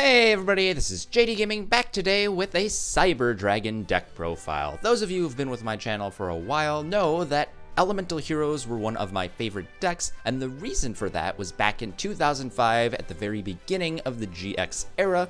Hey everybody, this is JDGaming back today with a Cyber Dragon deck profile. Those of you who've been with my channel for a while know that Elemental Heroes were one of my favorite decks, and the reason for that was back in 2005 at the very beginning of the GX era.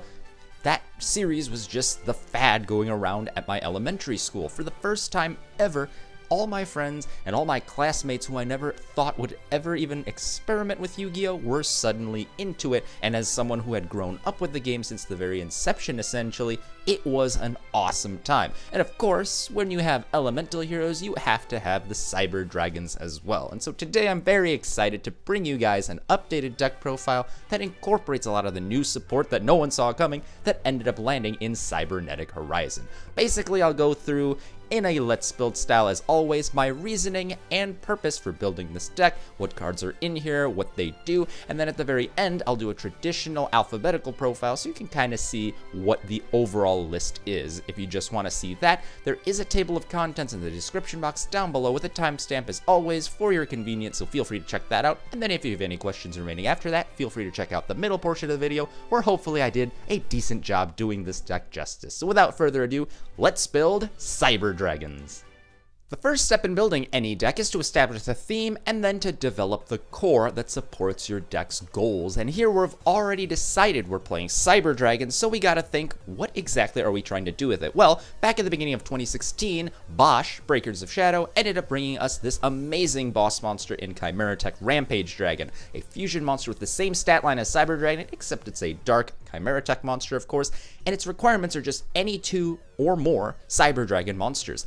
That series was just the fad going around at my elementary school. For the first time ever, all my friends and all my classmates who I never thought would ever even experiment with Yu-Gi-Oh! Were suddenly into it, and as someone who had grown up with the game since the very inception essentially, it was an awesome time. And of course, when you have Elemental Heroes, you have to have the Cyber Dragons as well. And so today I'm very excited to bring you guys an updated deck profile that incorporates a lot of the new support that no one saw coming that ended up landing in Cybernetic Horizon. Basically, I'll go through in a Let's Build style as always, my reasoning and purpose for building this deck, what cards are in here, what they do, and then at the very end, I'll do a traditional alphabetical profile so you can kind of see what the overall list is. If you just want to see that, there is a table of contents in the description box down below with a timestamp as always for your convenience, so feel free to check that out. And then if you have any questions remaining after that, feel free to check out the middle portion of the video where hopefully I did a decent job doing this deck justice. So without further ado, let's build Cyber Dragons. The first step in building any deck is to establish the theme and then to develop the core that supports your deck's goals. And here we've already decided we're playing Cyber Dragons, so we gotta think, what exactly are we trying to do with it? Well, back at the beginning of 2016, Bosch, Breakers of Shadow, ended up bringing us this amazing boss monster in Chimeratech Rampage Dragon, a fusion monster with the same stat line as Cyber Dragon, except it's a dark Chimeratech monster, of course, and its requirements are just any two or more Cyber Dragon monsters.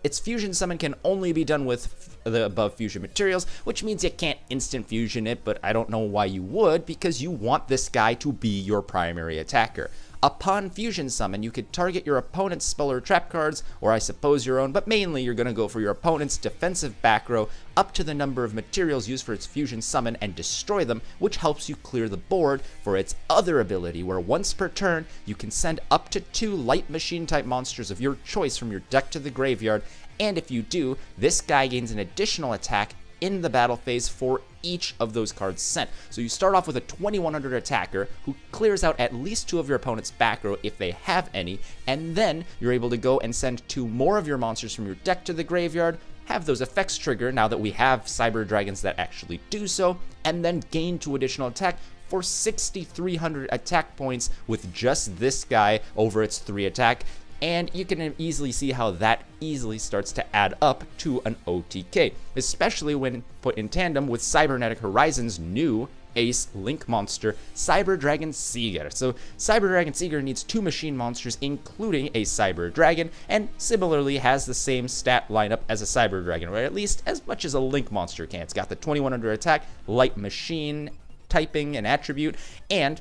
Its fusion summon can only be done with the above fusion materials, which means you can't instant fusion it, but I don't know why you would, because you want this guy to be your primary attacker. Upon fusion summon, you could target your opponent's spell or trap cards, or I suppose your own, but mainly you're going to go for your opponent's defensive back row up to the number of materials used for its fusion summon and destroy them, which helps you clear the board for its other ability, where once per turn, you can send up to 2 light machine type monsters of your choice from your deck to the graveyard, and if you do, this guy gains an additional attack in the battle phase for each of those cards sent. So you start off with a 2100 attacker who clears out at least 2 of your opponent's back row if they have any, and then you're able to go and send 2 more of your monsters from your deck to the graveyard, have those effects trigger now that we have Cyber Dragons that actually do so, and then gain 2 additional attack for 6,300 attack points with just this guy over its 3 attack. And you can easily see how that easily starts to add up to an OTK, especially when put in tandem with Cybernetic Horizon's new ace link monster, Cyber Dragon Seiger. So Cyber Dragon Seiger needs 2 machine monsters, including a Cyber Dragon, and similarly has the same stat lineup as a Cyber Dragon, or at least as much as a link monster can. It's got the 2100 attack, light machine typing and attribute, and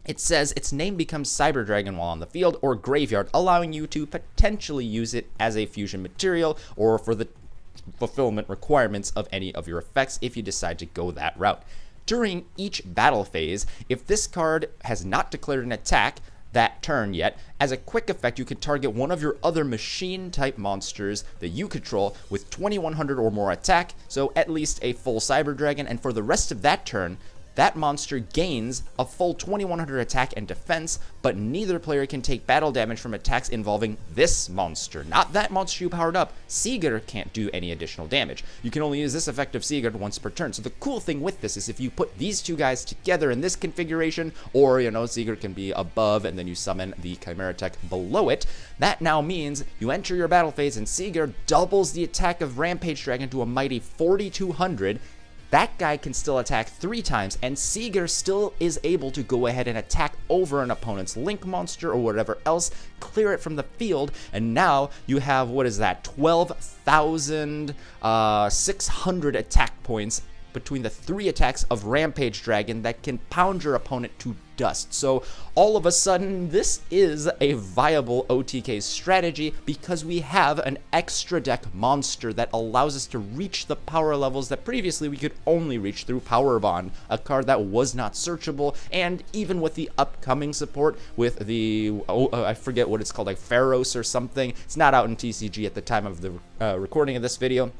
it says its name becomes Cyber Dragon while on the field or graveyard, allowing you to potentially use it as a fusion material or for the fulfillment requirements of any of your effects if you decide to go that route. During each battle phase, if this card has not declared an attack that turn yet, as a quick effect you can target one of your other machine type monsters that you control with 2100 or more attack, so at least a full Cyber Dragon, and for the rest of that turn, that monster gains a full 2100 attack and defense, but neither player can take battle damage from attacks involving this monster. Not that monster you powered up. Seiger can't do any additional damage. You can only use this effect of Seiger once per turn. So the cool thing with this is if you put these 2 guys together in this configuration, or, you know, Seiger can be above and then you summon the Chimeratech below it, that now means you enter your battle phase and Seiger doubles the attack of Rampage Dragon to a mighty 4200. That guy can still attack 3 times, and Seiger still is able to go ahead and attack over an opponent's link monster or whatever else, clear it from the field, and now you have, what is that, 12,600 attack points between the 3 attacks of Rampage Dragon that can pound your opponent to dust. So all of a sudden, this is a viable OTK strategy because we have an extra deck monster that allows us to reach the power levels that previously we could only reach through Power Bond, a card that was not searchable, and even with the upcoming support with the, I forget what it's called, like Pharos or something. It's not out in TCG at the time of the recording of this video.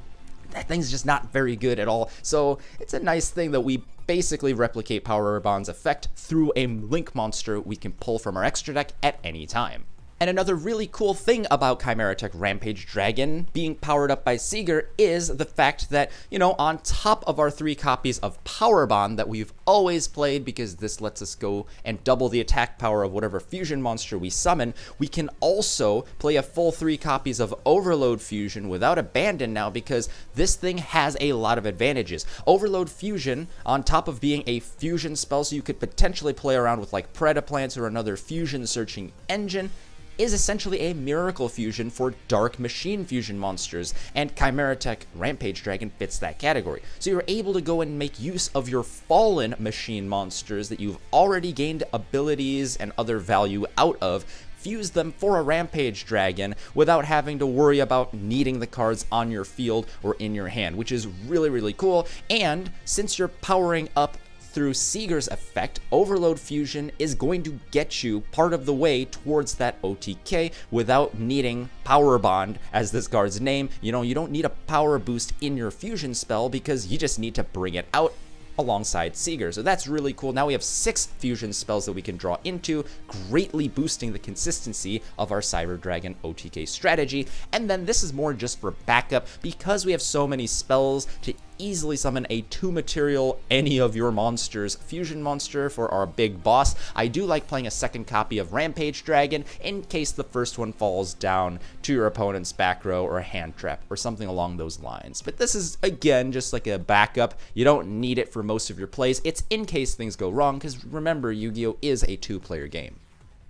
that thing's just not very good at all. So it's a nice thing that we basically replicate Power Bond's effect through a link monster we can pull from our extra deck at any time. And another really cool thing about Chimeratech Rampage Dragon being powered up by Seiger is the fact that, you know, on top of our 3 copies of Power Bond that we've always played, because this lets us go and double the attack power of whatever fusion monster we summon, we can also play a full 3 copies of Overload Fusion without Abandon now, because this thing has a lot of advantages. Overload Fusion, on top of being a fusion spell, so you could potentially play around with like Predaplants or another fusion searching engine, is essentially a miracle fusion for dark machine fusion monsters, and Chimeratech Rampage Dragon fits that category. So you're able to go and make use of your fallen machine monsters that you've already gained abilities and other value out of, fuse them for a Rampage Dragon without having to worry about needing the cards on your field or in your hand, which is really, really cool. And since you're powering up through Seiger's effect, Overload Fusion is going to get you part of the way towards that OTK without needing Power Bond as this card's name. You know, you don't need a power boost in your fusion spell because you just need to bring it out alongside Seiger. So that's really cool. Now we have 6 fusion spells that we can draw into, greatly boosting the consistency of our Cyber Dragon OTK strategy. And then this is more just for backup, because we have so many spells to easily summon a 2-material any of your monsters fusion monster for our big boss. I do like playing a second copy of Rampage Dragon in case the first one falls down to your opponent's back row or a hand trap or something along those lines. But this is, again, just like a backup. You don't need it for most of your plays. It's in case things go wrong, because remember, Yu-Gi-Oh! Is a 2-player game.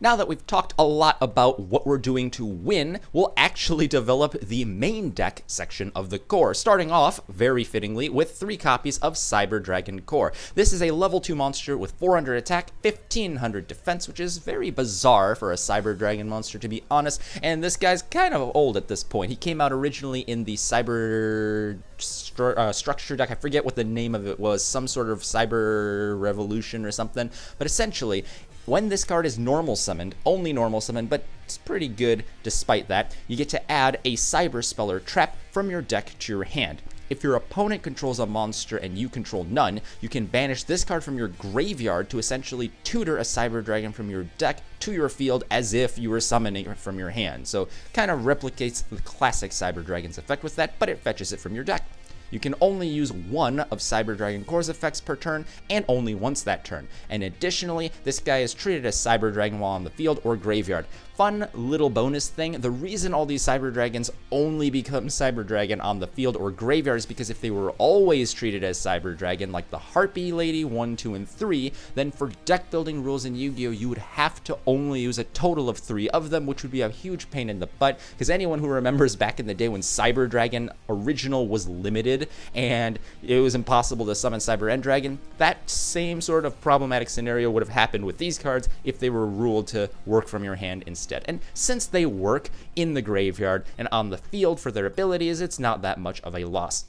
Now that we've talked a lot about what we're doing to win, we'll actually develop the main deck section of the core, starting off, very fittingly, with 3 copies of Cyber Dragon Core. This is a level 2 monster with 400 attack, 1500 defense, which is very bizarre for a Cyber Dragon monster, to be honest, and this guy's kind of old at this point. He came out originally in the Cyber structure deck. I forget what the name of it was, some sort of Cyber Revolution or something, but essentially, when this card is normal summoned, only normal summoned, but it's pretty good despite that, you get to add a Cyber Spell or Trap from your deck to your hand. If your opponent controls a monster and you control none, you can banish this card from your graveyard to essentially tutor a Cyber Dragon from your deck to your field as if you were summoning it from your hand. So kind of replicates the classic Cyber Dragon's effect with that, but it fetches it from your deck. You can only use 1 of Cyber Dragon Core's effects per turn, and only once that turn. And additionally, this guy is treated as Cyber Dragon while on the field or graveyard. Fun little bonus thing, the reason all these Cyber Dragons only become Cyber Dragon on the field or graveyard is because if they were always treated as Cyber Dragon, like the Harpy Lady 1, 2, and 3, then for deck building rules in Yu-Gi-Oh! You would have to only use a total of 3 of them, which would be a huge pain in the butt, because anyone who remembers back in the day when Cyber Dragon original was limited and it was impossible to summon Cyber End Dragon, that same sort of problematic scenario would have happened with these cards if they were ruled to work from your hand instead. And since they work in the graveyard and on the field for their abilities, it's not that much of a loss.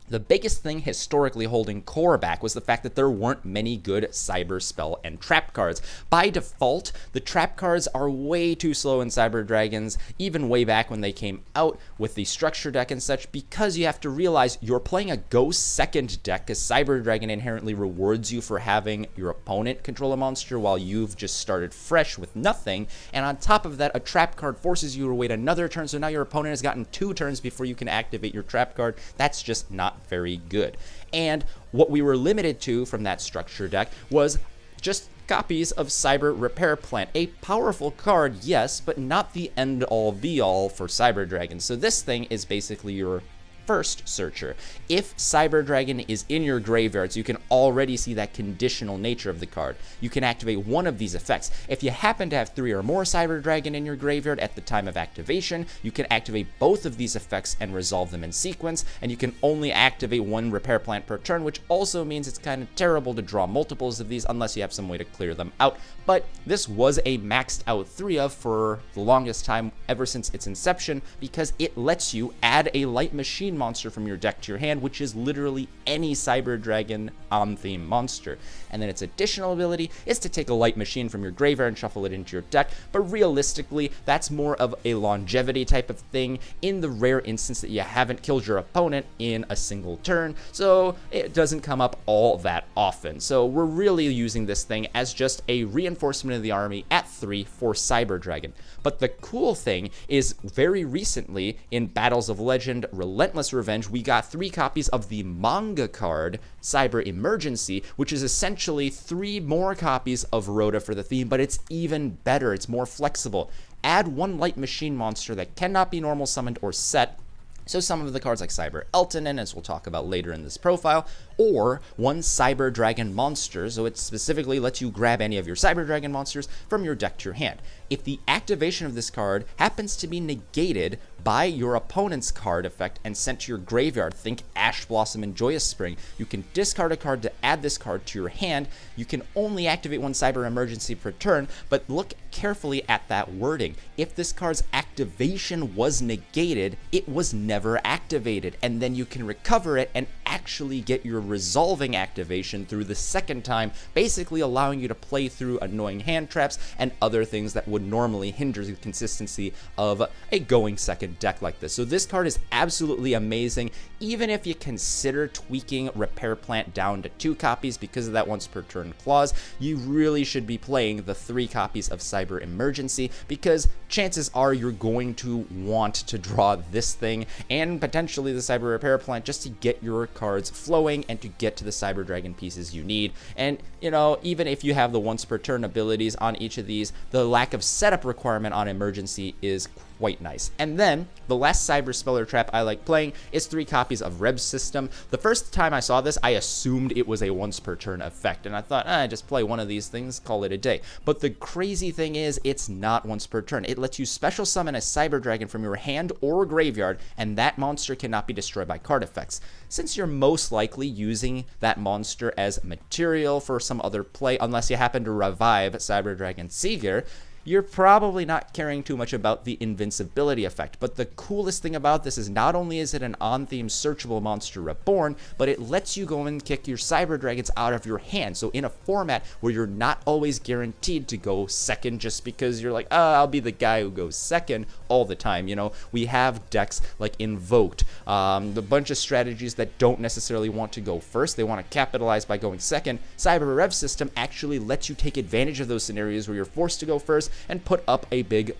The biggest thing historically holding Core back was the fact that there weren't many good Cyber Spell and Trap cards. By default, the Trap cards are way too slow in Cyber Dragons, even way back when they came out with the structure deck and such, because you have to realize you're playing a go second deck, because Cyber Dragon inherently rewards you for having your opponent control a monster while you've just started fresh with nothing, and on top of that, a Trap card forces you to wait another turn, so now your opponent has gotten 2 turns before you can activate your Trap card. That's just not very good. And what we were limited to from that structure deck was just copies of Cyber Repair Plant. A powerful card, yes, but not the end-all be-all for Cyber Dragon. So this thing is basically your first searcher. If Cyber Dragon is in your graveyards, you can already see that conditional nature of the card. You can activate one of these effects. If you happen to have 3 or more Cyber Dragon in your graveyard at the time of activation, you can activate both of these effects and resolve them in sequence, and you can only activate 1 Repair Plant per turn, which also means it's kind of terrible to draw multiples of these unless you have some way to clear them out. But this was a maxed out 3 of for the longest time ever since its inception, because it lets you add a light machine monster from your deck to your hand, which is literally any Cyber Dragon on-theme monster. And then its additional ability is to take a light machine from your graveyard and shuffle it into your deck, but realistically, that's more of a longevity type of thing in the rare instance that you haven't killed your opponent in a single turn, so it doesn't come up all that often. So we're really using this thing as just a reinforcement of the army at 3 for Cyber Dragon. But the cool thing is, very recently in Battles of Legend Relentless Revenge, we got 3 copies of the manga card Cyber Emergency, which is essentially 3 more copies of Rhoda for the theme, but it's even better, it's more flexible. Add 1 light machine monster that cannot be normal summoned or set, so some of the cards like 𝗪𝗔𝗔𝗔𝗔, as we'll talk about later in this profile, or 1 Cyber Dragon monster, so it specifically lets you grab any of your Cyber Dragon monsters from your deck to your hand. If the activation of this card happens to be negated by your opponent's card effect and sent to your graveyard, think Ash Blossom and Joyous Spring, you can discard a card to add this card to your hand. You can only activate 1 Cyber Emergency per turn, but look carefully at that wording. If this card's activation was negated, it was never activated, and then you can recover it and actually get your resolving activation through the second time, basically allowing you to play through annoying hand traps and other things that would normally hinder the consistency of a going second deck like this. So this card is absolutely amazing, even if you consider tweaking Repair Plant down to 2 copies because of that once per turn clause. You really should be playing the 3 copies of Cyber Emergency, because chances are you're going to want to draw this thing and potentially the Cyber Repair Plant just to get your cards flowing and to get to the Cyber Dragon pieces you need. And you know, even if you have the once per turn abilities on each of these, the lack of setup requirement on Emergency is quite nice. And then the last Cyber Speller Trap I like playing is 3 copies of Revsystem. The first time I saw this, I assumed it was a once per turn effect, and I thought, just play one of these things, call it a day. But the crazy thing is, it's not once per turn. It lets you special summon a Cyber Dragon from your hand or graveyard, and that monster cannot be destroyed by card effects. Since you're most likely using that monster as material for some other play, unless you happen to revive Cyber Dragon Seiger, you're probably not caring too much about the invincibility effect. But the coolest thing about this is not only is it an on-theme searchable monster reborn, but it lets you go and kick your Cyber Dragons out of your hand. So in a format where you're not always guaranteed to go second just because you're like, I'll be the guy who goes second all the time. You know, we have decks like Invoked, the bunch of strategies that don't necessarily want to go first. They want to capitalize by going second. Cyber Revsystem actually lets you take advantage of those scenarios where you're forced to go first and put up a big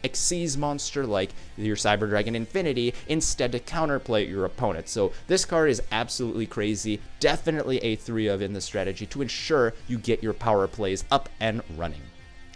Xyz monster like your Cyber Dragon Infinity instead to counterplay your opponent. So this card is absolutely crazy, definitely a 3 of in the strategy to ensure you get your power plays up and running.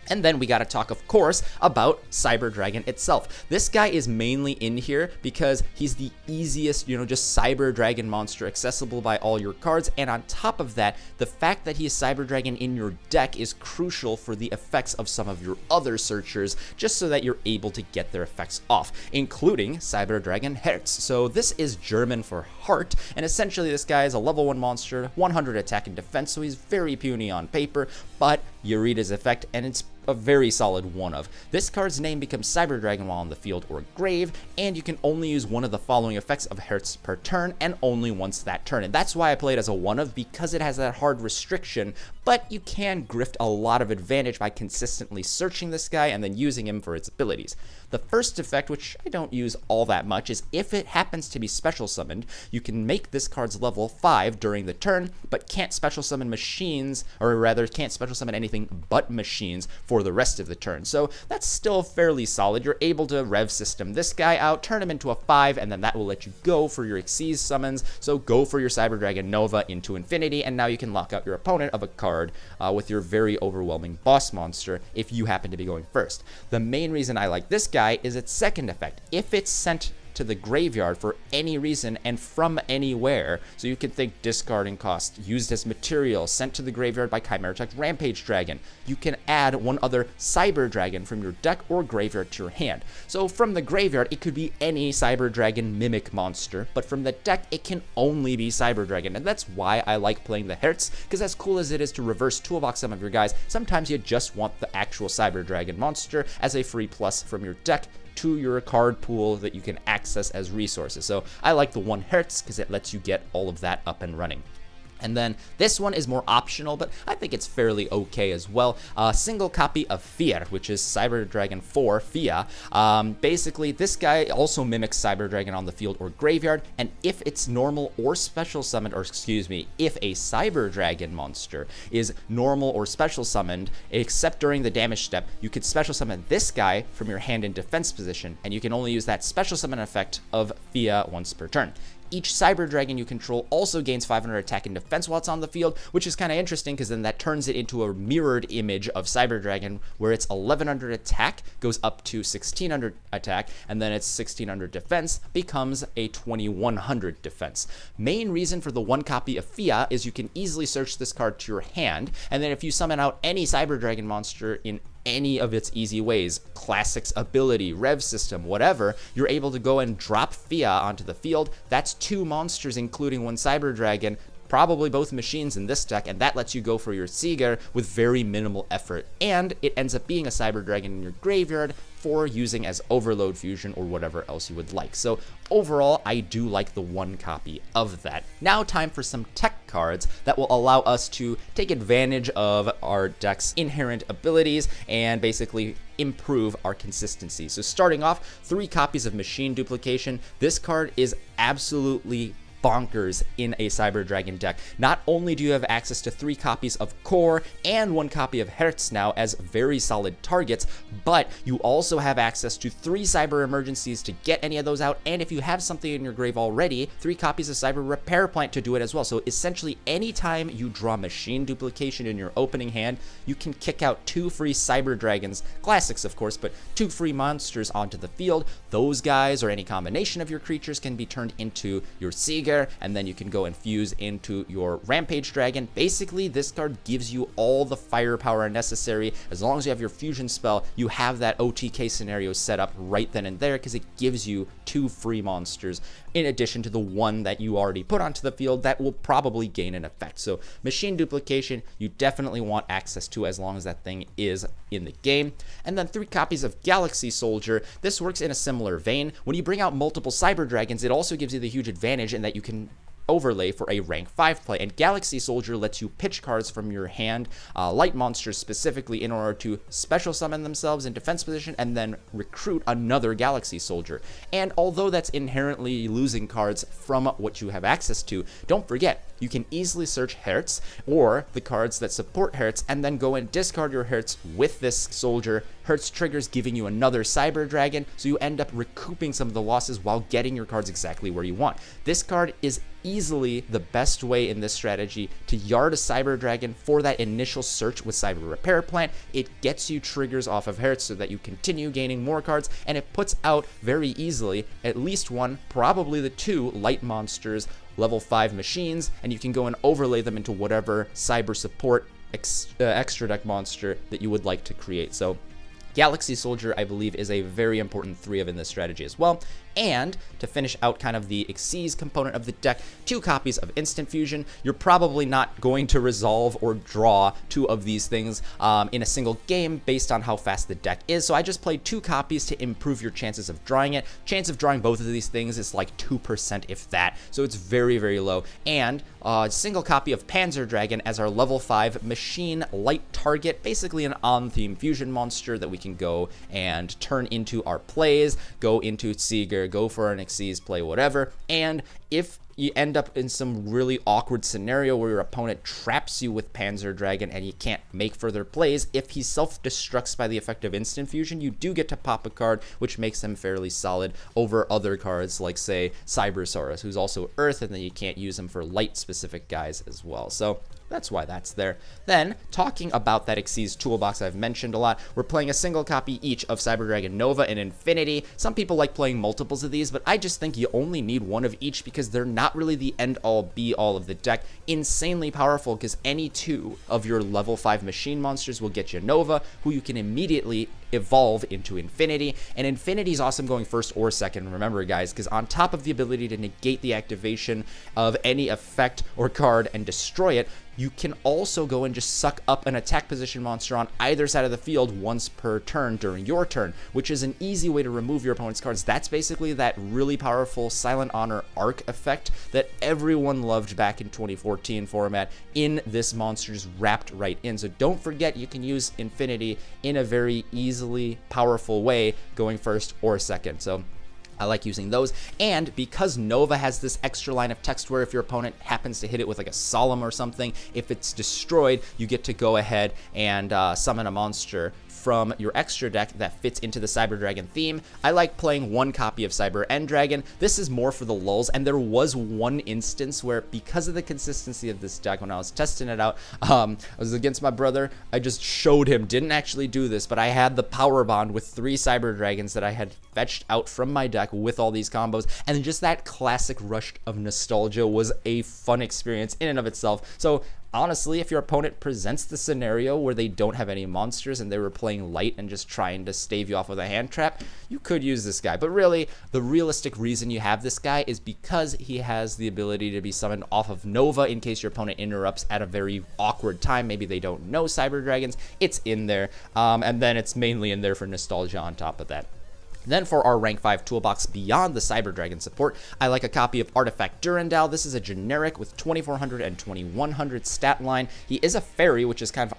And then we gotta talk, of course, about Cyber Dragon itself. This guy is mainly in here because he's the easiest, just Cyber Dragon monster accessible by all your cards. And on top of that, the fact that he is Cyber Dragon in your deck is crucial for the effects of some of your other searchers, just so that you're able to get their effects off, including Cyber Dragon 𝗪𝗓𝗓𝗓. So this is German for heart, and essentially this guy is a level 1 monster, 100 attack and defense, so he's very puny on paper, but you read his effect and it's a very solid 1 of. This card's name becomes Cyber Dragon while on the field or grave, and you can only use one of the following effects of 𝗪𝗓𝗓𝗧 per turn, and only once that turn. And that's why I play it as a 1 of, because it has that hard restriction, but you can grift a lot of advantage by consistently searching this guy and then using him for its abilities. The first effect, which I don't use all that much, is if it happens to be special summoned, you can make this card's level 5 during the turn, but can't special summon machines, or rather can't special summon anything but machines for the rest of the turn. So that's still fairly solid. You're able to Revsystem this guy out, turn him into a 5, and then that will let you go for your Xyz summons. So go for your Cyber Dragon Nova into infinity, and now you can lock out your opponent of a card with your very overwhelming boss monster if you happen to be going first. The main reason I like this guy is its second effect. If it's sent to the graveyard for any reason and from anywhere, so you can think discarding cost, used as material, sent to the graveyard by Chimeratech Rampage Dragon, you can add 1 other Cyber Dragon from your deck or graveyard to your hand. So from the graveyard, it could be any Cyber Dragon mimic monster, but from the deck, it can only be Cyber Dragon, and that's why I like playing the 𝗪𝗓𝗓𝗓𝗧, because as cool as it is to reverse toolbox some of your guys, sometimes you just want the actual Cyber Dragon monster as a free plus from your deck to your card pool that you can access as resources. So I like the 1 Hz because it lets you get all of that up and running. And then this one is more optional, but I think it's fairly okay as well. A single copy of Vier, which is Cyber Dragon 4 Vier. Basically, this guy also mimics Cyber Dragon on the field or graveyard, and if it's normal or special summoned, or excuse me, if a Cyber Dragon monster is normal or special summoned, except during the damage step, you could special summon this guy from your hand in defense position, and you can only use that special summon effect of Vier once per turn. Each Cyber Dragon you control also gains 500 attack and defense while it's on the field, which is kind of interesting because then that turns it into a mirrored image of Cyber Dragon where its 1100 attack goes up to 1600 attack, and then its 1600 defense becomes a 2100 defense. Main reason for the 1 copy of Vier is you can easily search this card to your hand, and then if you summon out any Cyber Dragon monster in any of its easy ways, classics ability, Revsystem, whatever, you're able to go and drop Vier onto the field. That's 2 monsters, including 1 Cyber Dragon, probably both machines in this deck, and that lets you go for your Seiger with very minimal effort. And it ends up being a Cyber Dragon in your graveyard for using as overload fusion or whatever else you would like. So overall, I do like the 1 copy of that. Now time for some tech cards that will allow us to take advantage of our deck's inherent abilities and basically improve our consistency. So starting off, 3 copies of Machine Duplication. This card is absolutely bonkers in a Cyber Dragon deck. Not only do you have access to 3 copies of Core and 1 copy of 𝗪𝗧 now as very solid targets, but you also have access to 3 Cyber Emergencies to get any of those out, and if you have something in your grave already, 3 copies of Cyber Repair Plant to do it as well. So essentially, anytime you draw Machine Duplication in your opening hand, you can kick out 2 free Cyber Dragons, classics of course, but 2 free monsters onto the field. Those guys, or any combination of your creatures, can be turned into your Seiger, and then you can go and fuse into your Rampage Dragon. Basically, this card gives you all the firepower necessary. As long as you have your fusion spell, you have that OTK scenario set up right then and there because it gives you 2 free monsters in addition to the 1 that you already put onto the field that will probably gain an effect. So Machine Duplication, you definitely want access to as long as that thing is in the game. And then 3 copies of Galaxy Soldier. This works in a similar vein. When you bring out multiple Cyber Dragons, it also gives you the huge advantage in that you can overlay for a rank 5 play, and Galaxy Soldier lets you pitch cards from your hand, light monsters specifically, in order to special summon themselves in defense position and then recruit another Galaxy Soldier. And although that's inherently losing cards from what you have access to, don't forget, you can easily search 𝗪𝗧 or the cards that support 𝗪𝗧 and then go and discard your 𝗪𝗧 with this soldier. 𝗪𝗧 triggers, giving you another Cyber Dragon, so you end up recouping some of the losses while getting your cards exactly where you want. This card is easily the best way in this strategy to yard a Cyber Dragon for that initial search with Cyber Repair Plant. It gets you triggers off of 𝗪𝗧 so that you continue gaining more cards, and it puts out very easily at least 1, probably the 2 light monsters, level 5 machines, and you can go and overlay them into whatever cyber support extra deck monster that you would like to create. So Galaxy Soldier, I believe, is a very important 3 of in this strategy as well. And to finish out kind of the 𝗖𝗍 component of the deck, 2 copies of Instant Fusion. You're probably not going to resolve or draw 2 of these things in a single game based on how fast the deck is, so I just played 2 copies to improve your chances of drawing it. Chance of drawing both of these things is like 2%, if that, so it's very, very low. And a single copy of Panzer Dragon as our level 5 machine light target, basically an on-theme fusion monster that we can go and turn into our plays, go into Seiger, go for an 𝗖𝗍𝗧 play, whatever. And if you end up in some really awkward scenario where your opponent traps you with Panzer Dragon and you can't make further plays, if he self-destructs by the effect of Instant Fusion, you do get to pop a card, which makes him fairly solid over other cards like, say, Cybersaurus, who's also Earth, and then you can't use him for light-specific guys as well. So that's why that's there. Then, talking about that 𝗖𝗍𝗧 toolbox I've mentioned a lot, we're playing a single copy each of Cyber Dragon Nova and Infinity. Some people like playing multiples of these, but I just think you only need 1 of each because they're not really the end-all, be-all of the deck. Insanely powerful because any 2 of your level 5 machine monsters will get you Nova, who you can immediately evolve into Infinity, and Infinity is awesome going first or second, remember guys, because on top of the ability to negate the activation of any effect or card and destroy it, you can also go and just suck up an attack position monster on either side of the field once per turn during your turn, which is an easy way to remove your opponent's cards. That's basically that really powerful Silent Honor arc effect that everyone loved back in 2014 format in this monster, just wrapped right in. So don't forget, you can use Infinity in a very easily powerful way going first or second. So I like using those. And because Nova has this extra line of text where if your opponent happens to hit it with like a Solemn or something, if it's destroyed, you get to go ahead and summon a monster from your extra deck that fits into the Cyber Dragon theme. I like playing one copy of Cyber End Dragon. This is more for the lulz, and there was one instance where, because of the consistency of this deck, when I was testing it out, I was against my brother. I just showed him, didn't actually do this, but I had the power bond with 3 Cyber Dragons that I had fetched out from my deck with all these combos, and just that classic rush of nostalgia was a fun experience in and of itself. So honestly, if your opponent presents the scenario where they don't have any monsters and they were playing light and just trying to stave you off with a hand trap, you could use this guy. But really, the realistic reason you have this guy is because he has the ability to be summoned off of Nova in case your opponent interrupts at a very awkward time. Maybe they don't know Cyber Dragons. It's in there, and then it's mainly in there for nostalgia on top of that. Then for our rank 5 toolbox beyond the Cyber Dragon support, I like a copy of Artifact Durandal. This is a generic with 2400 and 2100 stat line. He is a fairy, which is kind of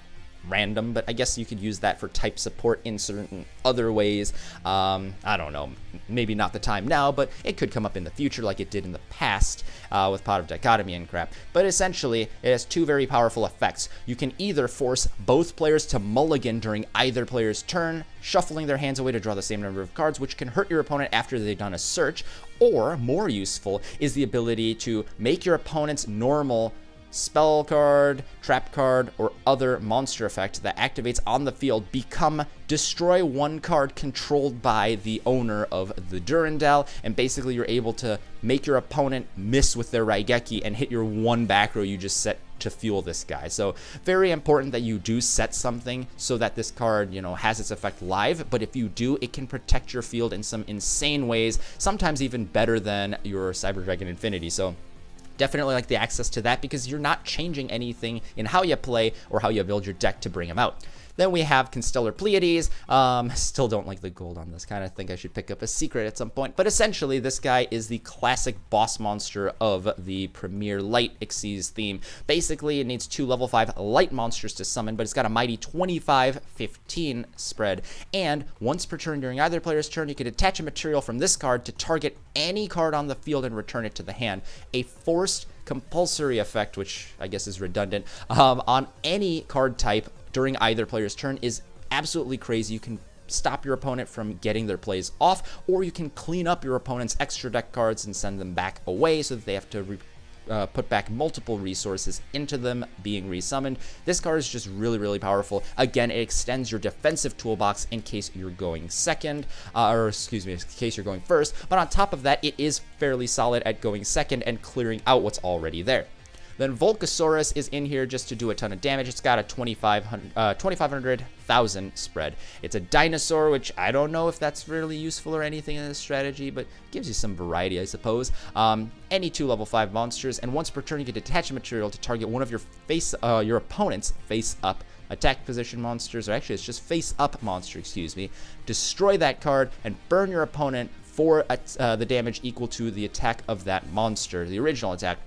random, but I guess you could use that for type support in certain other ways. I don't know, maybe not the time now, but it could come up in the future like it did in the past with Pot of Dichotomy and crap. But essentially, it has 2 very powerful effects. You can either force both players to mulligan during either player's turn, shuffling their hands away to draw the same number of cards, which can hurt your opponent after they've done a search, or, more useful, is the ability to make your opponent's normal spell card, trap card, or other monster effect that activates on the field become destroy 1 card controlled by the owner of the Durandal, and basically you're able to make your opponent miss with their Raigeki and hit your 1 back row you just set to fuel this guy. So very important that you do set something so that this card, you know, has its effect live, but if you do, it can protect your field in some insane ways, sometimes even better than your Cyber Dragon Infinity. So definitely like the access to that because you're not changing anything in how you play or how you build your deck to bring them out. Then we have Constellar Pleiades. Still don't like the gold on this. Kind of think I should pick up a secret at some point. But essentially, this guy is the classic boss monster of the Premier Light Xyz theme. Basically, it needs 2 level 5 light monsters to summon, but it's got a mighty 25-15 spread. And once per turn during either player's turn, you can attach a material from this card to target any card on the field and return it to the hand. A forced compulsory effect, which I guess is redundant, on any card type during either player's turn is absolutely crazy. You can stop your opponent from getting their plays off, or you can clean up your opponent's extra deck cards and send them back away so that they have to put back multiple resources into them being resummoned. This card is just really, really powerful. Again, it extends your defensive toolbox in case you're going second, or excuse me, in case you're going first, but on top of that, it is fairly solid at going second and clearing out what's already there. Then Volcasaurus is in here just to do a ton of damage. It's got a 2,500,000 spread. It's a dinosaur, which I don't know if that's really useful or anything in this strategy, but gives you some variety, I suppose. Any 2 level 5 monsters, and once per turn you can detach a material to target one of your opponent's face-up attack position monsters, or actually it's just face-up monster, excuse me. Destroy that card and burn your opponent for the damage equal to the attack of that monster, the original attack.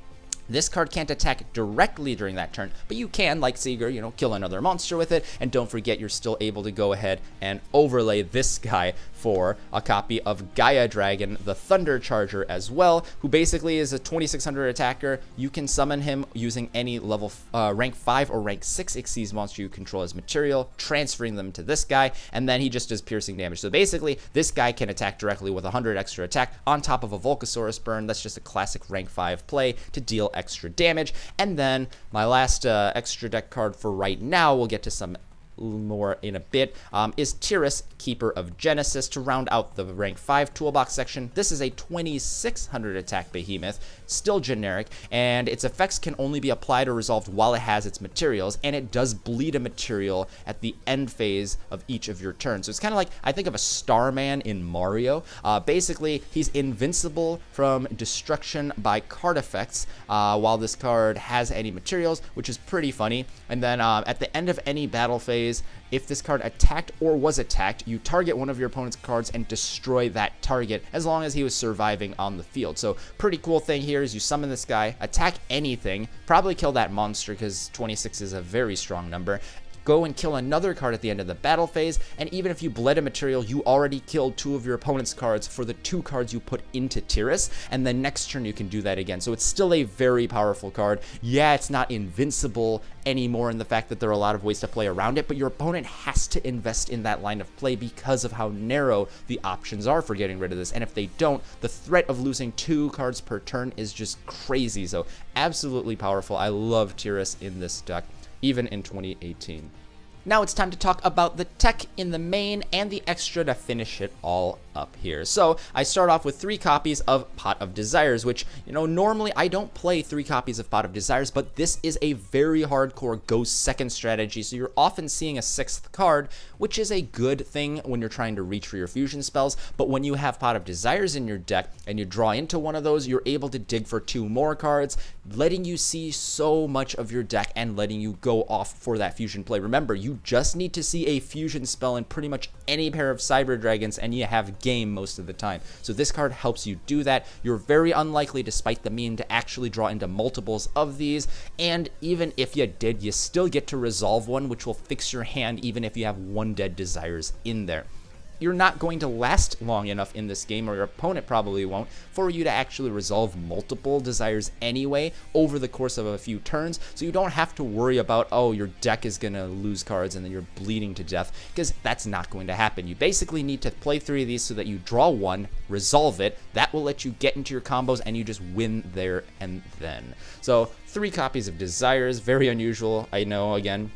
This card can't attack directly during that turn, but you can, like Seiger, you know, kill another monster with it, and don't forget you're still able to go ahead and overlay this guy for a copy of Gaia Dragon, the Thunder Charger as well, who basically is a 2600 attacker. You can summon him using any level rank 5 or rank 6 Xyz monster you control as material, transferring them to this guy, and then he just does piercing damage. So basically, this guy can attack directly with 100 extra attack on top of a Volcasaurus burn. That's just a classic rank 5 play to deal extra damage. And then my last extra deck card for right now, we'll get to some more in a bit, is 𝗬𝗏, Keeper of Genesis, to round out the rank 5 toolbox section. This is a 2600 attack behemoth, still generic, and its effects can only be applied or resolved while it has its materials, and it does bleed a material at the end phase of each of your turns. So it's kind of like, I think of a Starman in Mario. Basically, he's invincible from destruction by card effects while this card has any materials, which is pretty funny. And then at the end of any battle phase, if this card attacked or was attacked, you target one of your opponent's cards and destroy that target as long as he was surviving on the field. So pretty cool thing here is you summon this guy, attack anything, probably kill that monster because 26 is a very strong number. Go and kill another card at the end of the battle phase, and even if you bled a material, you already killed 2 of your opponent's cards for the 2 cards you put into 𝗬𝗏, and then next turn you can do that again. So it's still a very powerful card. Yeah, it's not invincible anymore in the fact that there are a lot of ways to play around it, but your opponent has to invest in that line of play because of how narrow the options are for getting rid of this. And if they don't, the threat of losing 2 cards per turn is just crazy. So absolutely powerful. I love 𝗬𝗏 in this deck, even in 2018. Now it's time to talk about the tech in the main and the extra to finish it all up here. So I start off with 3 copies of Pot of Desires, which, you know, normally I don't play 3 copies of Pot of Desires, but this is a very hardcore go second strategy, so you're often seeing a 6th card, which is a good thing when you're trying to reach for your fusion spells. But when you have Pot of Desires in your deck and you draw into one of those, you're able to dig for 2 more cards, letting you see so much of your deck and letting you go off for that fusion play. Remember, you just need to see a fusion spell in pretty much any pair of Cyber Dragons and you have game most of the time. So this card helps you do that. You're very unlikely, despite the meme, to actually draw into multiples of these, and even if you did, you still get to resolve one, which will fix your hand even if you have 1 Dead Desires in there. You're not going to last long enough in this game, or your opponent probably won't, for you to actually resolve multiple desires anyway over the course of a few turns, so you don't have to worry about, oh, your deck is going to lose cards and then you're bleeding to death, because that's not going to happen. You basically need to play 3 of these so that you draw 1, resolve it, that will let you get into your combos and you just win there and then. So 3 copies of Desires, very unusual, I know, again,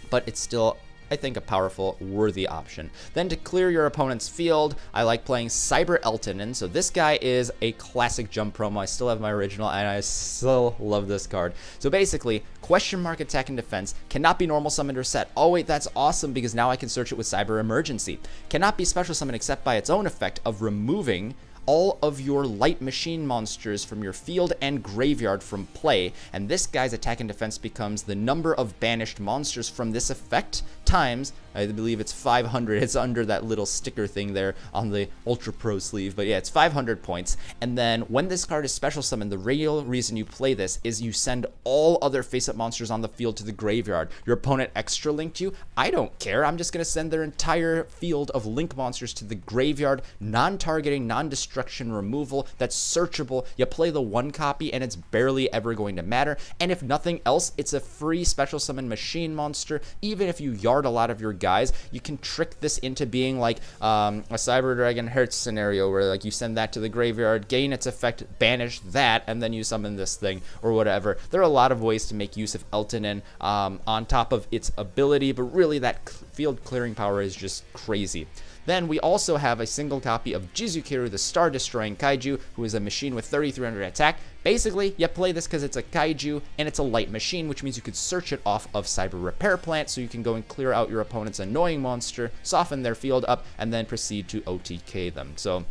but it's still, I think, a powerful, worthy option. Then to clear your opponent's field, I like playing 𝗖𝗎𝗍𝗔𝗔. So this guy is a classic jump promo. I still have my original, and I still love this card. So basically, question mark attack and defense, cannot be normal summoned or set. Oh wait, that's awesome because now I can search it with Cyber Emergency. Cannot be special summoned except by its own effect of removing all of your light machine monsters from your field and graveyard from play, and this guy's attack and defense becomes the number of banished monsters from this effect times, I believe it's 500, it's under that little sticker thing there on the Ultra Pro sleeve, but yeah, it's 500 points. And then when this card is special summoned, the real reason you play this is you send all other face-up monsters on the field to the graveyard. Your opponent extra linked you, I don't care, I'm just going to send their entire field of link monsters to the graveyard, non-targeting, non-destruction removal, that's searchable. You play the 1 copy and it's barely ever going to matter, and if nothing else, it's a free special summon machine monster. Even if you yard a lot of your guys, you can trick this into being like a Cyber Dragon Hertz scenario where like you send that to the graveyard, gain its effect, banish that, and then you summon this thing or whatever. There are a lot of ways to make use of Eltonin on top of its ability, but really that field clearing power is just crazy. Then we also have a single copy of Jizukiru, the Star-Destroying Kaiju, who is a machine with 3300 attack. Basically, you play this because it's a kaiju and it's a light machine, which means you could search it off of Cyber Repair Plant, so you can go and clear out your opponent's annoying monster, soften their field up, and then proceed to OTK them. So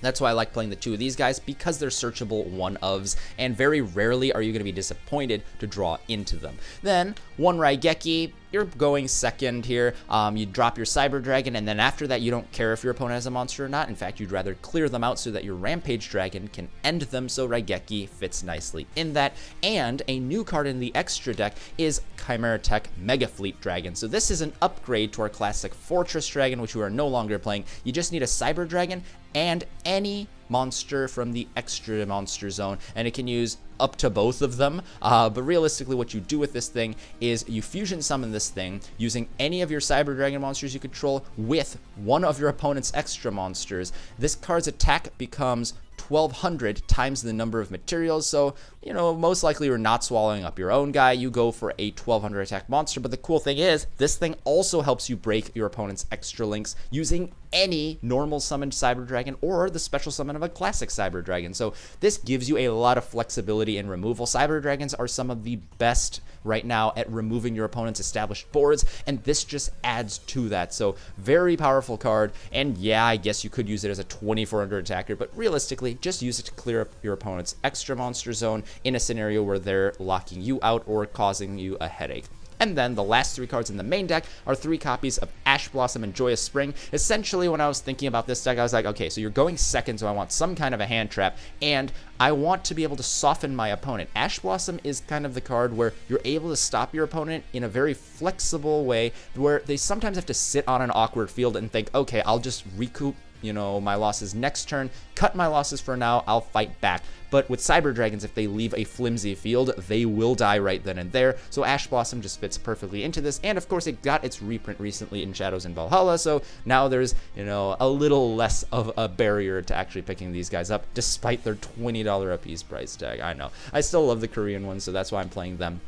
that's why I like playing the 2 of these guys, because they're searchable 1-ofs, and very rarely are you going to be disappointed to draw into them. Then, 1 Raigeki, you're going second here. You drop your Cyber Dragon, and then after that, you don't care if your opponent has a monster or not. In fact, you'd rather clear them out so that your Rampage Dragon can end them, so Raigeki fits nicely in that. And a new card in the extra deck is Chimeratech Mega Fleet Dragon. So this is an upgrade to our classic Fortress Dragon, which we are no longer playing. You just need a Cyber Dragon and any monster from the extra monster zone, and it can use up to both of them, but realistically what you do with this thing is you fusion summon this thing using any of your Cyber Dragon monsters you control with one of your opponent's extra monsters. This card's attack becomes 1200 times the number of materials, so, you know, most likely you're not swallowing up your own guy. You go for a 1200 attack monster, but the cool thing is, this thing also helps you break your opponent's extra links using any normal summoned Cyber Dragon or the special summon of a classic Cyber Dragon. So this gives you a lot of flexibility in removal. Cyber Dragons are some of the best right now at removing your opponent's established boards, and this just adds to that. So very powerful card, and yeah, I guess you could use it as a 2400 attacker, but realistically, just use it to clear up your opponent's extra monster zone in a scenario where they're locking you out or causing you a headache. And then the last 3 cards in the main deck are 3 copies of Ash Blossom and Joyous Spring. Essentially, when I was thinking about this deck, I was like, okay, so you're going second, so I want some kind of a hand trap, and I want to be able to soften my opponent. Ash Blossom is kind of the card where you're able to stop your opponent in a very flexible way, where they sometimes have to sit on an awkward field and think, okay, I'll just recoup, you know, my losses next turn, cut my losses for now, I'll fight back. But with Cyber Dragons, if they leave a flimsy field, they will die right then and there. So Ash Blossom just fits perfectly into this. And of course, it got its reprint recently in Shadows in Valhalla. So now there's, you know, a little less of a barrier to actually picking these guys up, despite their $20 a piece price tag. I know. I still love the Korean ones, so that's why I'm playing them.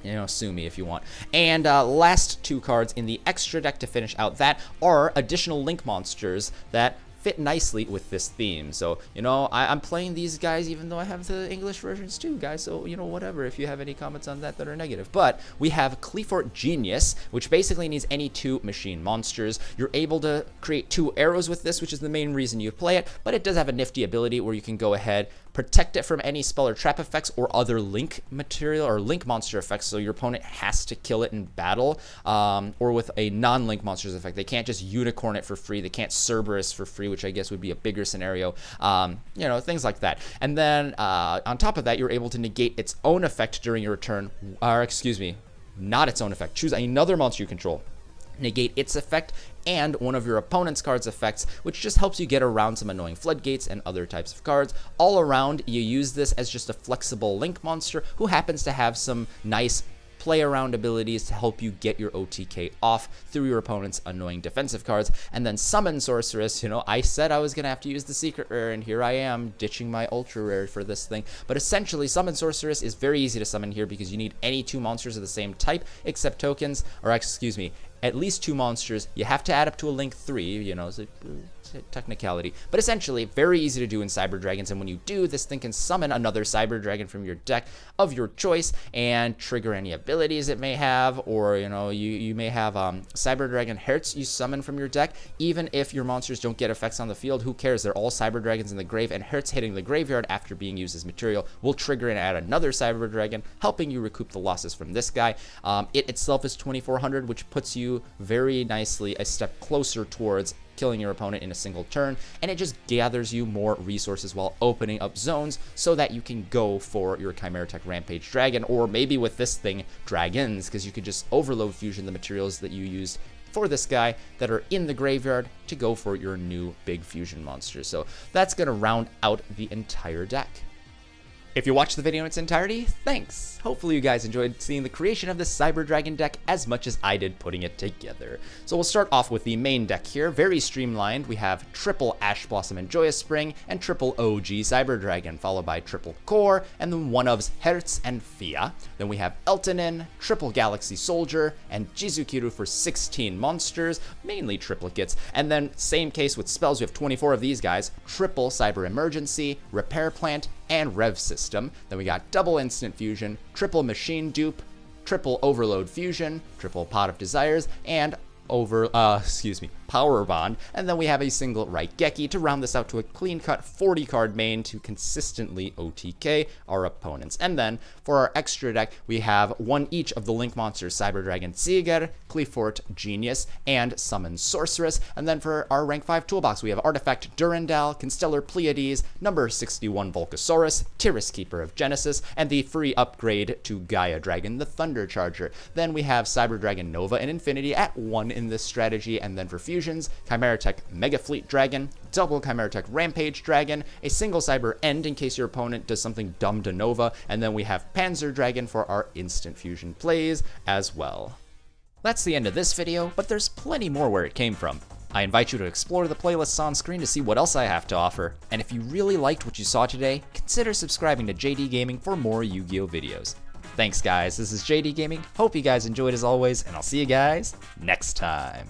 You know, sue me if you want. And last 2 cards in the extra deck to finish out that are additional Link monsters that fit nicely with this theme. So, you know, I'm playing these guys even though I have the English versions too, guys. So, you know, whatever, if you have any comments on that are negative. But we have Cleafort Genius, which basically needs any 2 machine monsters. You're able to create 2 arrows with this, which is the main reason you play it, but it does have a nifty ability where you can go ahead, protect it from any spell or trap effects or other link material or link monster effects, so your opponent has to kill it in battle, or with a non-link monsters effect. They can't just unicorn it for free. They can't Cerberus for free, which I guess would be a bigger scenario. You know, things like that. And then on top of that, you're able to negate its own effect during your turn, or excuse me, not its own effect. Choose another monster you control, negate its effect and one of your opponent's cards' effects, which just helps you get around some annoying floodgates and other types of cards. All around, you use this as just a flexible link monster who happens to have some nice play around abilities to help you get your OTK off through your opponent's annoying defensive cards. And then Summon Sorceress, you know, I said I was going to have to use the secret rare, and here I am ditching my ultra rare for this thing. But essentially, Summon Sorceress is very easy to summon here because you need any 2 monsters of the same type except tokens, or excuse me, at least 2 monsters. You have to add up to a link 3, you know, so technicality, but essentially very easy to do in Cyber Dragons. And when you do, this thing can summon another Cyber Dragon from your deck of your choice and trigger any abilities it may have, or, you know, you may have Cyber Dragon Hertz you summon from your deck. Even if your monsters don't get effects on the field, who cares? They're all Cyber Dragons in the grave, and Hertz hitting the graveyard after being used as material will trigger and add another Cyber Dragon, helping you recoup the losses from this guy. It itself is 2400, which puts you very nicely a step closer towards killing your opponent in a single turn, and it just gathers you more resources while opening up zones so that you can go for your Chimeratech Rampage Dragon, or maybe with this thing, dragons, because you could just overload fusion the materials that you used for this guy that are in the graveyard to go for your new big fusion monster. So that's going to round out the entire deck. If you watched the video in its entirety, thanks. Hopefully you guys enjoyed seeing the creation of this Cyber Dragon deck as much as I did putting it together. So we'll start off with the main deck here, very streamlined. We have triple Ash Blossom and Joyous Spring and triple OG Cyber Dragon, followed by triple Core, and then one ofs Hertz and Vier. Then we have Eltonin, triple Galaxy Soldier, and Jizukiru for 16 monsters, mainly triplicates. And then same case with spells, we have 24 of these guys, triple Cyber Emergency, Repair Plant, and Revsystem. Then we got double Instant Fusion, triple Machine Dupe, triple Overload Fusion, triple Pot of Desires, and Power Bond, and then we have a single Raigeki to round this out to a clean-cut 40-card main to consistently OTK our opponents. And then for our extra deck, we have one each of the Link monsters, Cyber Dragon Seiger, Cleafort Genius, and Summon Sorceress. And then for our rank 5 toolbox, we have Artifact Durandal, Constellar Pleiades, number 61 Volcasaurus, Tiras Keeper of Genesis, and the free upgrade to Gaia Dragon, the Thunder Charger. Then we have Cyber Dragon Nova and Infinity at 1 in this strategy, and then for fusions, Chimeratech Mega Fleet Dragon, double Chimeratech Rampage Dragon, a single Cyber End in case your opponent does something dumb to Nova, and then we have Panzer Dragon for our instant fusion plays as well. That's the end of this video, but there's plenty more where it came from. I invite you to explore the playlists on screen to see what else I have to offer. And if you really liked what you saw today, consider subscribing to JD Gaming for more Yu-Gi-Oh videos. Thanks guys, this is JD Gaming, hope you guys enjoyed as always, and I'll see you guys next time.